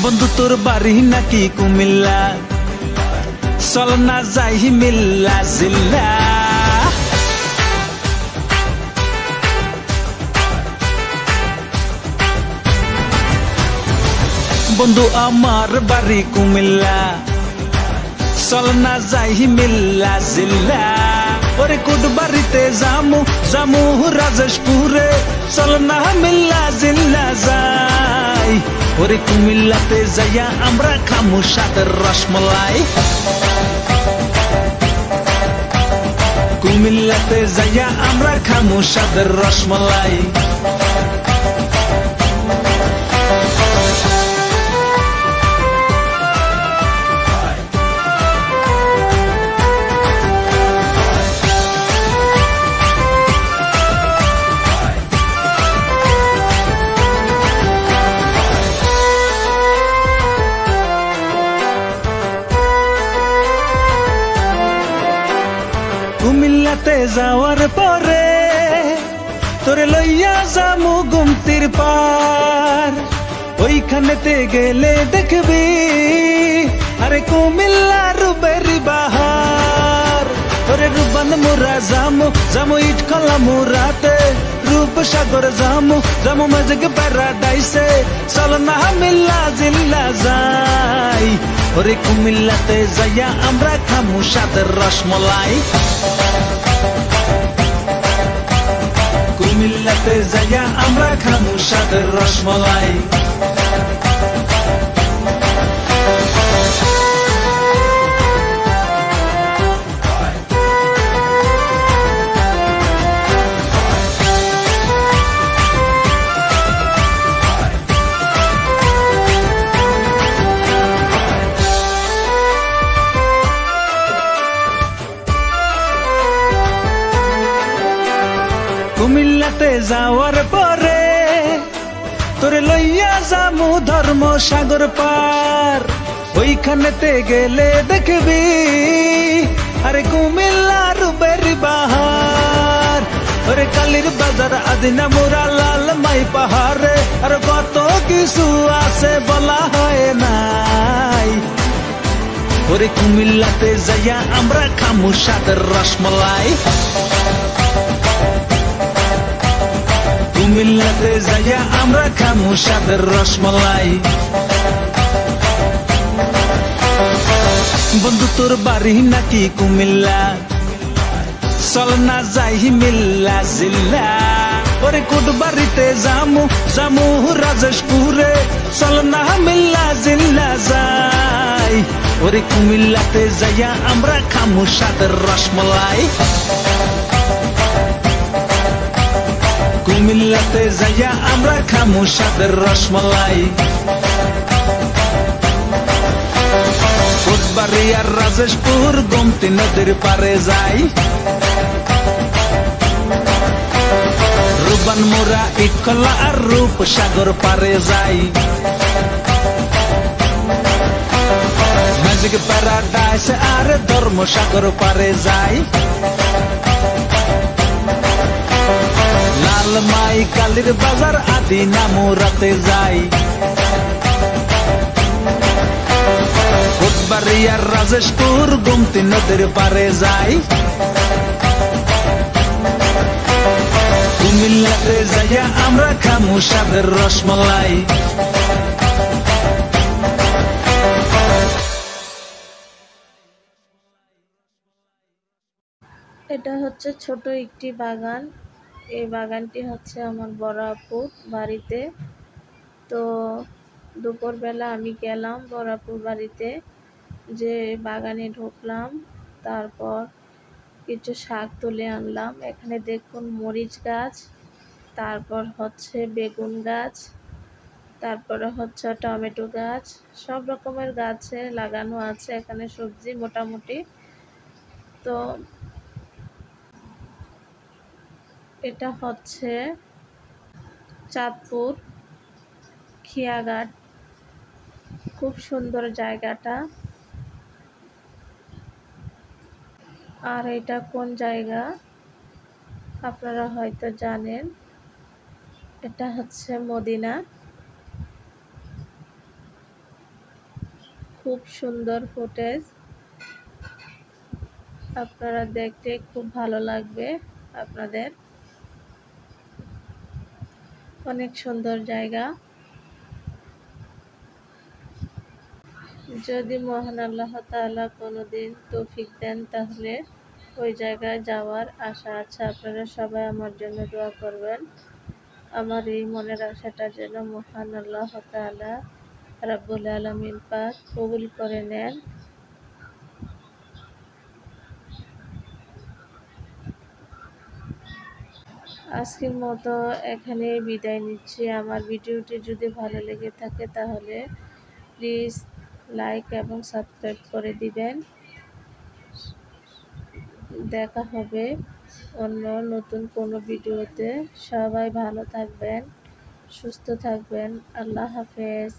বন্ধু তোর বাড়ি নাকি কুমিল্লা, চল না যাই মিল্লা জিল্লা। বন্ধু আমার বাড়ি কুমিল্লা, চল না যাই মিল্লা জিল্লা। ওরে কোট বাড়িতে জামু জামু রাজেশপুরে, চল না মিল্লা জিল্লা যাই। ওরে কুমিল্লাতে যাইয়া আমরা খামু সাদের রসমলাই, কুমিল্লাতে যাইয়া আমরা খামু সাদের রসমলাই। কুমিল্লাতে যাওয়ার পরে তোরে লইয়া যামু গুমতির পার, ওইখানেতে গেলে দেখবি আরে কুমিল্লা রুবেরি বাহার। তোরে রুবান মুরা যামু যামু ইটখলা মুরাতে, রূপসাগর যামু যামু ম্যাজিক প্যারাডাইসে, চল না মিল্লা জিল্লা যাই। ওরে কুমিল্লাতে যাইয়া আমরা খামু সাদের রসমলাই, কুমিল্লাতে যাইয়া আমরা খামু সাদের রসমলাই। কুমিল্লাতে যাওয়ার পরে তোরে লইয়া যামু ধর্মসাগর পার, ওইখানেতে গেলে দেখবি আরে কুমিল্লা রুবেরি বাহার। ওরে কালীর বাজার আদিনা মুরা লাল মাই পাহাড়ে, আর কত কিছু আছে বলা হয় নাই। ওরে কুমিল্লাতে যাইয়া আমরা খামু সাদের রসমলাই, কুমিল্লাতে যাইয়া আমরা খামু সাদের রসমলাই। বন্ধু তোর বাড়ি নাকি কুমিল্লা, চল না যাই মিল্লা জিল্লা। ওরে কোট বাড়িতে জামু জামু রাজেশপুরে, চল না মিল্লা জিল্লা যাই। ওরে কুমিল্লাতে যাইয়া আমরা খামু সাদের রসমলাই, কুমিল্লাতে যাইয়া আমরা খামু সাদের রসমলাই। কোটবাড়ি আর রাজেশপুর গোমতী নদীর পারে যাই, রুবান মোরা ইটখলা আর রূপসাগর পারে যাই। ম্যাজিক প্যারাডাইস আর ধর্মসাগর পারে যাই, লালমাই কালীর বাজার আদিনা মুরাতে যাই। কোটবাড়ি আর রাজেশপুর গোমতী নদীর পারে যাই, কুমিল্লাতে যাইয়া আমরা খামু সাদের রসমলাই। এটা হচ্ছে ছোট একটি বাগান। এই বাগানটি হচ্ছে আমার বড় আপুর বাড়িতে। তো দুপুরবেলা আমি গেলাম বড় আপুর বাড়িতে, যে বাগানে ঢুকলাম, তারপর কিছু শাক তুলে আনলাম। এখানে দেখুন মরিচ গাছ, তারপর হচ্ছে বেগুন গাছ, তারপরে হচ্ছে টমেটো গাছ, সব রকমের গাছে লাগানো আছে এখানে সবজি মোটামুটি। তো এটা হচ্ছে চাঁদপুর খিয়াঘাট, খুব সুন্দর জায়গাটা। আর এটা কোন জায়গা আপনারা হয়তো জানেন, এটা হচ্ছে মদিনা। খুব সুন্দর ফুটেজ, আপনারা দেখতে খুব ভালো লাগবে। আপনাদের অনেক সুন্দর জায়গা। যদি মহান আল্লাহ তাআলা কোনোদিন তৌফিক দেন তাহলে ওই জায়গায় যাওয়ার আশা আছে। আপনারা সবাই আমার জন্য দোয়া করবেন। আমার এই মনের আশাটা যেন মহান আল্লাহ তাআলা রাব্বুল আলামিন পাক কবুল করে নেন। আজকের মতো এখানে বিদায় নিচ্ছি। আমার ভিডিওটি যদি ভালো লেগে থাকে তাহলে প্লিজ লাইক এবং সাবস্ক্রাইব করে দিবেন। দেখা হবে অন্য নতুন কোনো ভিডিওতে। সবাই ভালো থাকবেন, সুস্থ থাকবেন। আল্লাহ হাফেজ।